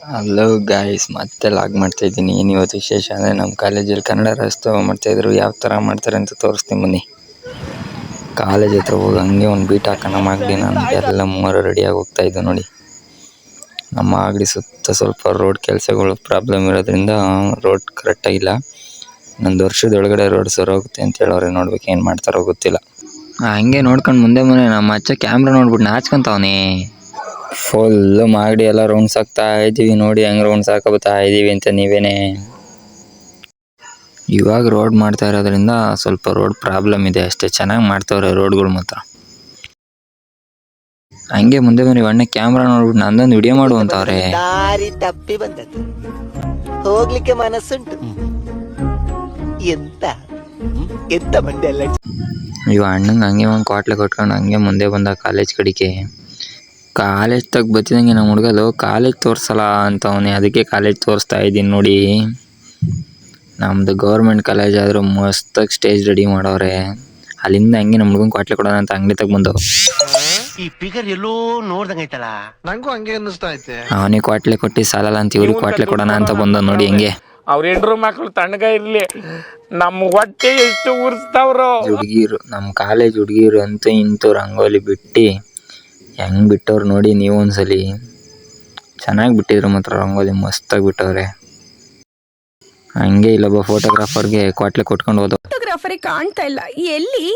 Hello guys, ಮತ್ತೆ log ಮಾಡ್ತಾ ಇದ್ದೀನಿ. ಇವತ್ತು ವಿಶೇಷ ಅಂದರೆ ನಮ್ಮ ಕಾಲೇಜಲ್ಲಿ ಕನ್ನಡ ರಾಜ್ಯೋತ್ಸವ ಮಾಡ್ತಾಯಿದ್ರು. ಯಾವ ಥರ ಮಾಡ್ತಾರೆ ಅಂತ ತೋರಿಸ್ತೀನಿ ಬನ್ನಿ. ಕಾಲೇಜ್ ಹತ್ರ ಹೋಗಿ ಹಂಗೆ ಒಂದು ಬೀಟ್ ಹಾಕೋಣ ಮಾಗಡಿ. ನಾನು ಎಲ್ಲ ಮೂವರು ರೆಡಿಯಾಗಿ ಹೋಗ್ತಾಯಿದ್ದು ನೋಡಿ. ನಮ್ಮ ಮಾಗಡಿ ಸುತ್ತ ಸ್ವಲ್ಪ ರೋಡ್ ಕೆಲಸಗಳು ಪ್ರಾಬ್ಲಮ್ ಇರೋದ್ರಿಂದ ರೋಡ್ ಕರೆಕ್ಟಾಗಿಲ್ಲ. ಒಂದು ವರ್ಷದೊಳಗಡೆ ರೋಡ್ ಸರೋಗುತ್ತೆ ಅಂತ ಹೇಳೋರೆ. ನೋಡ್ಬೇಕು ಏನು ಮಾಡ್ತಾರೋ ಗೊತ್ತಿಲ್ಲ. ಹಂಗೆ ನೋಡ್ಕೊಂಡು ಮುಂದೆ ನಮ್ಮ ಅಚ್ಚ ಕ್ಯಾಮ್ರಾ ನೋಡ್ಬಿಟ್ಟು ನಾಚ್ಕೊಂತವನೇ. ಫುಲ್ಲು ಮಾಗಡಿ ಎಲ್ಲ ರೌಂಡ್ಸ್ ಹಾಕ್ತಾ ಇದ್ದೀವಿ. ನೋಡಿ ಹೆಂಗೆ ರೌಂಡ್ಸ್ ಹಾಕೋಬತ್ತಾ ಇದ್ದೀವಿ ಅಂತ ನೀವೇನೆ. ಇವಾಗ ರೋಡ್ ಮಾಡ್ತಾ ಇರೋದ್ರಿಂದ ಸ್ವಲ್ಪ ರೋಡ್ ಪ್ರಾಬ್ಲಮ್ ಇದೆ ಅಷ್ಟೇ. ಚೆನ್ನಾಗಿ ಮಾಡ್ತಾವ್ರೆ ರೋಡ್ಗಳು ಮಾತ್ರ. ಹಂಗೆ ಮುಂದೆ ಬನ್ನಿ. ಅಣ್ಣ ಕ್ಯಾಮ್ರಾ ನೋಡ್ಬಿಟ್ಟು ನಂದೊಂದು ವಿಡಿಯೋ ಮಾಡುವಂತವ್ರೆ. ದಾರಿ ತಪ್ಪಿ ಬಂದದ್ದು, ಹೋಗ್ಲಿಕ್ಕೆ ಮನಸ್ಸುಂಟು. ಎಂತ ಎಂತ ಬಂದೆ ಅಲ್ಲ. ಇವ ಅಣ್ಣಂಗೆ ಹಂಗೆ ಒಂದು ಕ್ವಾಟ್ಲೆ ಕೊಟ್ಕೊಂಡು ಹಂಗೆ ಮುಂದೆ ಬಂದ ಕಾಲೇಜ್ ಕಡೆಗೆ. ಕಾಲೇಜ್ ತಗ ಬತ್ತಿದಂಗೆ ನಮ್ಮ ಹುಡುಗಲು ಕಾಲೇಜ್ ತೋರಿಸಲ್ಲ ಅಂತವನೇ. ಅದಕ್ಕೆ ಕಾಲೇಜ್ ತೋರಿಸ್ತಾ ಇದ್ದೀನಿ ನೋಡಿ. ನಮ್ಮದು ಗೌರ್ಮೆಂಟ್ ಕಾಲೇಜ್ ಆದರೂ ಮಸ್ತಾಗಿ ಸ್ಟೇಜ್ ರೆಡಿ ಮಾಡವ್ರೆ. ಅಲ್ಲಿಂದ ಹಂಗೆ ನಮ್ಮ ಹುಡುಗನ ಕ್ವಾಟ್ಲೆ ಕೊಡೋಣ ಅಂತ ಅಂಗಡಿ ತಗ ಬಂದವು. ಈ ಫಿಗರ್ ಎಲ್ಲೋ ನೋಡ್ದಂಗೈತಲ್ಲ, ನಂಗೂ ಹಂಗೆ ಅನ್ನಿಸ್ತಾ ಐತೆ. ಅವನಿಗೆ ಕ್ವಾಟ್ಲೆ ಕೊಟ್ಟು ಸಾಲಲ್ಲ ಅಂತ ಇವ್ರಿಗೆ ಕ್ವಾಟ್ಲೆ ಕೊಡೋಣ ಅಂತ ಬಂದ ನೋಡಿ ಹೆಂಗೆ. ಅವ್ರ ಹೆಂಡ್ರು ಮಕ್ಳು ತಣ್ಣಗ ಇರ್ಲಿ, ನಮ್ಮ ಹೊಟ್ಟೆ ಎಷ್ಟು ಉರ್ಸ್ತಾವ್ರು. ಹುಡುಗಿರು ನಮ್ಮ ಕಾಲೇಜ್ ಹುಡುಗಿರು ಅಂತೂ ಇಂತೂ ರಂಗೋಲಿ ಬಿಟ್ಟು ಹೆಂಗೆ ಬಿಟ್ಟವ್ರು ನೋಡಿ ನೀವು ಒಂದ್ಸಲಿ. ಚೆನ್ನಾಗಿ ಬಿಟ್ಟಿದ್ರು ಮಾತ್ರ ರಂಗೋಲಿ, ಮಸ್ತಾಗಿ ಬಿಟ್ಟವ್ರೆ. ಹಂಗೆ ಇಲ್ಲೊಬ್ಬ ಫೋಟೋಗ್ರಾಫರ್ಗೆ ಕ್ವಾಟ್ಲೆ ಕೊಟ್ಕೊಂಡು ಹೋದ. ಫೋಟೋಗ್ರಾಫರೇ ಕಾಣ್ತಾ ಇಲ್ಲ ಎಲ್ಲಿ.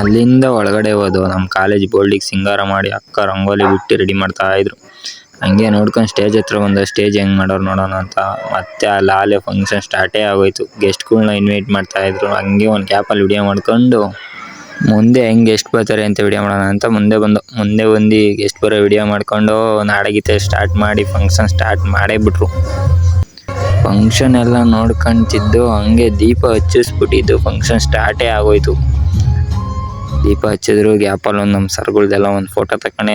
ಅಲ್ಲಿಂದ ಒಳಗಡೆ ಹೋದು. ನಮ್ಮ ಕಾಲೇಜ್ ಬೋಲ್ಡಿಗೆ ಸಿಂಗಾರ ಮಾಡಿ ಅಕ್ಕ ರಂಗೋಲಿ ಬಿಟ್ಟು ರೆಡಿ ಮಾಡ್ತಾ ಇದ್ರು. ಹಂಗೆ ನೋಡ್ಕೊಂಡು ಸ್ಟೇಜ್ ಹತ್ರ ಬಂದ. ಸ್ಟೇಜ್ ಹೆಂಗೆ ಮಾಡೋರು ನೋಡೋಣ ಅಂತ. ಮತ್ತೆ ಅಲ್ಲೇ ಫಂಕ್ಷನ್ ಸ್ಟಾರ್ಟೇ ಆಗೋಯ್ತು. ಗೆಸ್ಟ್ಗಳ್ನ ಇನ್ವೈಟ್ ಮಾಡ್ತಾಯಿದ್ರು. ಹಂಗೆ ಒಂದು ಕ್ಯಾಪಲ್ಲಿ ವಿಡಿಯೋ ಮಾಡ್ಕೊಂಡು ಮುಂದೆ ಹೆಂಗೆ ಗೆಸ್ಟ್ ಬರ್ತಾರೆ ಅಂತ ವಿಡಿಯೋ ಮಾಡೋಣ ಅಂತ ಮುಂದೆ ಬಂದು ಗೆಸ್ಟ್ ಬರೋ ವಿಡಿಯೋ ಮಾಡ್ಕೊಂಡು ನಾಡಗೀತೆ ಸ್ಟಾರ್ಟ್ ಮಾಡಿ ಫಂಕ್ಷನ್ ಸ್ಟಾರ್ಟ್ ಮಾಡೇ ಬಿಟ್ರು. ಫಂಕ್ಷನ್ ಎಲ್ಲ ನೋಡ್ಕೊಂತಿದ್ದು ಹಂಗೆ ದೀಪ ಹಚ್ಚಿಸ್ಬಿಟ್ಟಿದ್ದು. ಫಂಕ್ಷನ್ ಸ್ಟಾರ್ಟೇ ಆಗೋಯ್ತು. ದೀಪ ಹಚ್ಚಿದ್ರು. ಗ್ಯಾಪಲ್ಲಿ ಒಂದು ನಮ್ಮ ಸರ್ಗಳ್ದೆಲ್ಲ ಒಂದು ಫೋಟೋ ತಗೊಂಡೆ.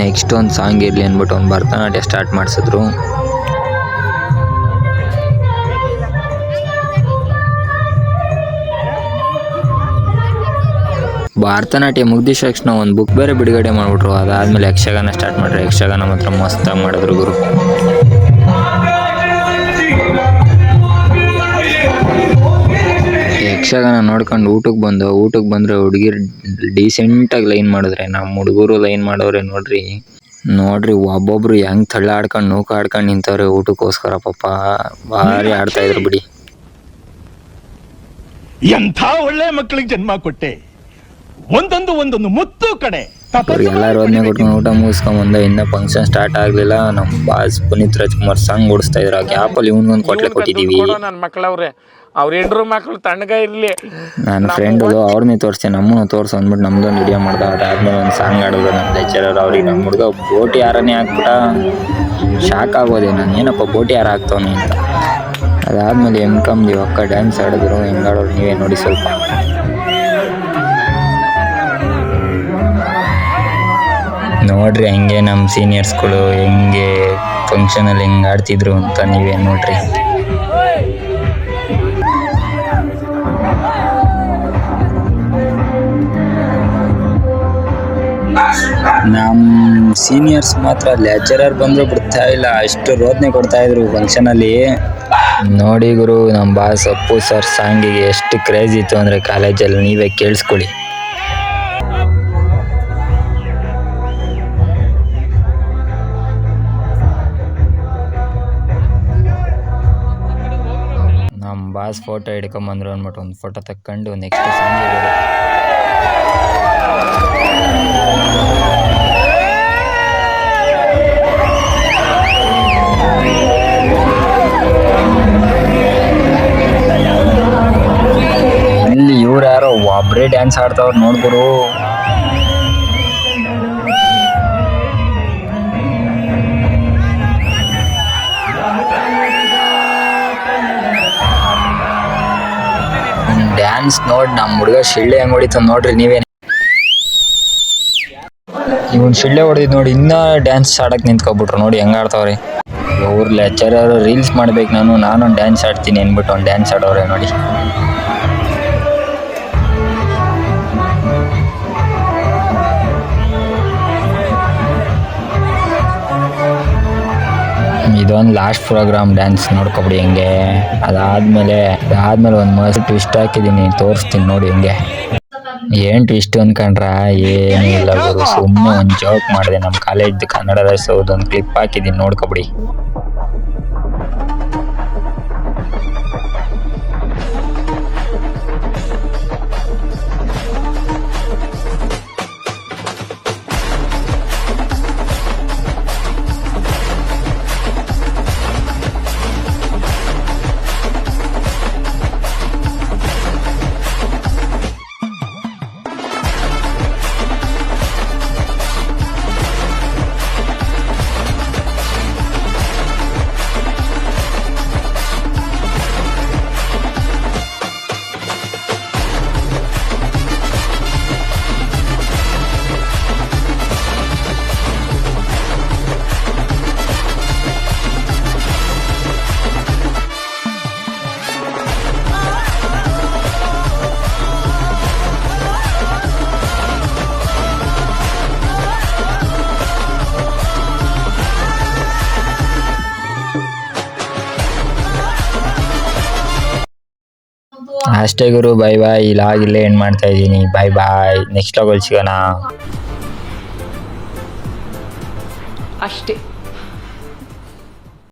ನೆಕ್ಸ್ಟ್ ಒಂದು ಸಾಂಗ್ ಇರಲಿ ಅಂದ್ಬಿಟ್ಟು ಒಂದು ಭರತನಾಟ್ಯ ಸ್ಟಾರ್ಟ್ ಮಾಡಿಸಿದ್ರು. ಭರತನಾಟ್ಯ ಮುಗ್ದಿದ ತಕ್ಷಣ ಒಂದು ಬುಕ್ ಬೇರೆ ಬಿಡುಗಡೆ ಮಾಡಿಬಿಟ್ರು. ಅದಾದಮೇಲೆ ಯಕ್ಷಗಾನ ಸ್ಟಾರ್ಟ್ ಮಾಡ್ರು. ಯಕ್ಷಗಾನ ಮಾತ್ರ ಮಸ್ತಾಗಿ ಮಾಡಿದ್ರು ಗುರು. ಯಕ್ಷಗಾನ ನೋಡ್ಕೊಂಡು ಊಟಕ್ಕೆ ಬಂದರೆ ಹುಡುಗಿರು ಡೀಸೆಂಟಾಗಿ ಲೈನ್ ಮಾಡಿದ್ರೆ. ನಮ್ಮ ಹುಡುಗರು ಲೈನ್ ಮಾಡೋರೆ ನೋಡ್ರಿ ಒಬ್ಬೊಬ್ರು ಹೆಂಗೆ ತಳ್ಳಾಡ್ಕೊಂಡು ನೂಕಾಡ್ಕೊಂಡು ನಿಂತವ್ರೆ ಊಟಕ್ಕೋಸ್ಕರ. ಪಾಪ ಭಾರಿ ಆಡ್ತಾಯಿದ್ರು ಬಿಡಿ. ಎಂಥ ಒಳ್ಳೆ ಮಕ್ಕಳಿಗೆ ಜನ್ಮ ಕೊಟ್ಟೆ. ಒಂದೊಂದು ಮುತ್ತು ಕಡೆ ಎಲ್ಲರೂ ಅದನ್ನೇ ಕೊಟ್ಕೊಂಡು ಊಟ ಮುಗಿಸ್ಕೊಂಬಂದ. ಇನ್ನು ಫಂಕ್ಷನ್ ಸ್ಟಾರ್ಟ್ ಆಗಲಿಲ್ಲ. ನಮ್ಮ ಬಾಸ್ ಪುನೀತ್ ರಾಜ್ಕುಮಾರ್ ಸಾಂಗ್ ಓಡಿಸ್ತಾ ಇದ್ರು. ಆ ಗ್ಯಾಪಲ್ಲಿ ಇವನಿಗೊಂದು ಕ್ವಾಟ್ಲೆ ಕೊಟ್ಟಿದ್ದೀವಿ. ನನ್ನ ಮಕ್ಳವ್ರೆ, ಅವ್ರ ಹೆಂಡ್ರು ಮಕ್ಳು ತಣ್ಣಗ ಇರ್ಲಿ. ನನ್ನ ಫ್ರೆಂಡು ಅವ್ರನ್ನೇ ತೋರಿಸ್ತೀನಿ, ನಮ್ಮನ್ನು ತೋರಿಸು ಅಂದ್ಬಿಟ್ಟು ನಮ್ದೊಂದು ವಿಡಿಯೋ ಮಾಡ್ದ. ಅದಾದ್ಮೇಲೆ ಒಂದು ಸಾಂಗ್ ಆಡೋದು ನಮ್ಮ ಲೆಕ್ಚರರ್. ಅವ್ರಿಗೆ ನಮ್ಮ ಹುಡುಗ ಬೋಟಿ ಯಾರನ್ನೇ ಹಾಕ್ಬಿಟ್ಟ. ಶಾಕ್ ಆಗೋದೆ ನಾನು, ಏನಪ್ಪ ಬೋಟಿ ಯಾರು ಹಾಕ್ತವನಿ ಅಂತ. ಅದಾದಮೇಲೆ ಎಮ್ಕಮ್ದು ಅಕ್ಕ ಡ್ಯಾನ್ಸ್ ಆಡಿದ್ರು. ಹೆಂಗಾಡೋರು ನೀವೇ ನೋಡಿ ಸ್ವಲ್ಪ. ನೋಡ್ರಿ ಹಂಗೆ ನಮ್ಮ ಸೀನಿಯರ್ಸ್ಗಳು ಹೆಂಗೆ ಫಂಕ್ಷನಲ್ಲಿ ಹೆಂಗೆ ಆಡ್ತಿದ್ರು ಅಂತ ನೀವೇ ನೋಡ್ರಿ. ನಮ್ಮ ಸೀನಿಯರ್ಸ್ ಮಾತ್ರ ಲೆಕ್ಚರರ್ ಬಂದರೂ ಬಿಡ್ತಾ ಇಲ್ಲ, ಅಷ್ಟು ರೋದನೆ ಕೊಡ್ತಾಯಿದ್ರು ಫಂಕ್ಷನಲ್ಲಿ. ನೋಡಿ ಗುರು, ನಮ್ಮ ಬಾಸ್ ಅಪ್ಪು ಸರ್ ಸಾಂಗಿಗೆ ಎಷ್ಟು ಕ್ರೇಜ್ ಇತ್ತು ಅಂದರೆ ಕಾಲೇಜಲ್ಲಿ, ನೀವೇ ಕೇಳಿಸ್ಕೊಳ್ಳಿ. ನಮ್ಮ ಬಾಸ್ ಫೋಟೋ ಹಿಡ್ಕೊಂಬಂದ್ರು ಅಂದ್ಬಿಟ್ಟು ಒಂದು ಫೋಟೋ ತಕ್ಕೊಂಡು ನೆಕ್ಸ್ಟ್ ಸಾಂಗ್ ಇರೋದು. ಇಲ್ಲಿ ಇವ್ರು ಯಾರೋ ಒಬ್ಬರೇ ಡ್ಯಾನ್ಸ್ ಆಡ್ತಾವ್ರು ನೋಡ್ಗುರು. ಡ್ಯಾನ್ಸ್ ನೋಡಿ ನಮ್ಮ ಹುಡುಗ ಶಿಳ್ಳೆ ಹೆಂಗೆ ಹೊಡಿತ ನೋಡ್ರಿ ನೀವೇ. ಇವನ್ ಶಿಳ್ಳೆ ಹೊಡೆದಿದ್ದು ನೋಡಿ ಇನ್ನೂ ಡ್ಯಾನ್ಸ್ ಆಡಕ್ಕೆ ನಿಂತ್ಕೊಬಿಟ್ರು. ನೋಡಿ ಹೆಂಗೆ ಆಡ್ತಾವ್ರೆ. ಅವ್ರ ಲೆಕ್ಚರರ್ ರೀಲ್ಸ್ ಮಾಡ್ಬೇಕು, ನಾನೊಂದು ಡ್ಯಾನ್ಸ್ ಆಡ್ತೀನಿ ಅಂದ್ಬಿಟ್ಟು ಒಂದು ಡ್ಯಾನ್ಸ್ ಆಡೋರೆ ನೋಡಿ. ಇದೊಂದು ಲಾಸ್ಟ್ ಪ್ರೋಗ್ರಾಮ್ ಡ್ಯಾನ್ಸ್ ನೋಡ್ಕೊಬಿಡಿ ಹೆಂಗೆ. ಅದಾದ್ಮೇಲೆ ಒಂದು ಮಸ್ತ್ ಟ್ವಿಸ್ಟ್ ಹಾಕಿದ್ದೀನಿ, ತೋರಿಸ್ತೀನಿ ನೋಡಿ ಹೆಂಗೆ. ಏನ್ ಟ್ವಿಸ್ಟ್ ಅನ್ಕೊಂಡ್ರ, ಏನೂ ಇಲ್ಲ ಗುರು, ಸುಮ್ಮನೆ ಒಂದು ಜೋಕ್ ಮಾಡಿದೆ. ನಮ್ಮ ಕಾಲೇಜ್ದು ಕನ್ನಡ ರಾಜ್ಯೋತ್ಸವದ ಒಂದು ಕ್ಲಿಪ್ ಹಾಕಿದ್ದೀನಿ, ನೋಡ್ಕೊಬಿಡಿ. ಅಷ್ಟೇ ಗುರು, ಬೈ ಬಾಯ್. ಇಲ್ಲೇ ಎಂಡ್ ಮಾಡ್ತಾ ಇದ್ದೀನಿ. ಬಾಯ್ ಬಾಯ್, ನೆಕ್ಸ್ಟ್ ವ್ಲಾಗಲ್ಲಿ ಸಿಗೋಣ. ಅಷ್ಟೇ.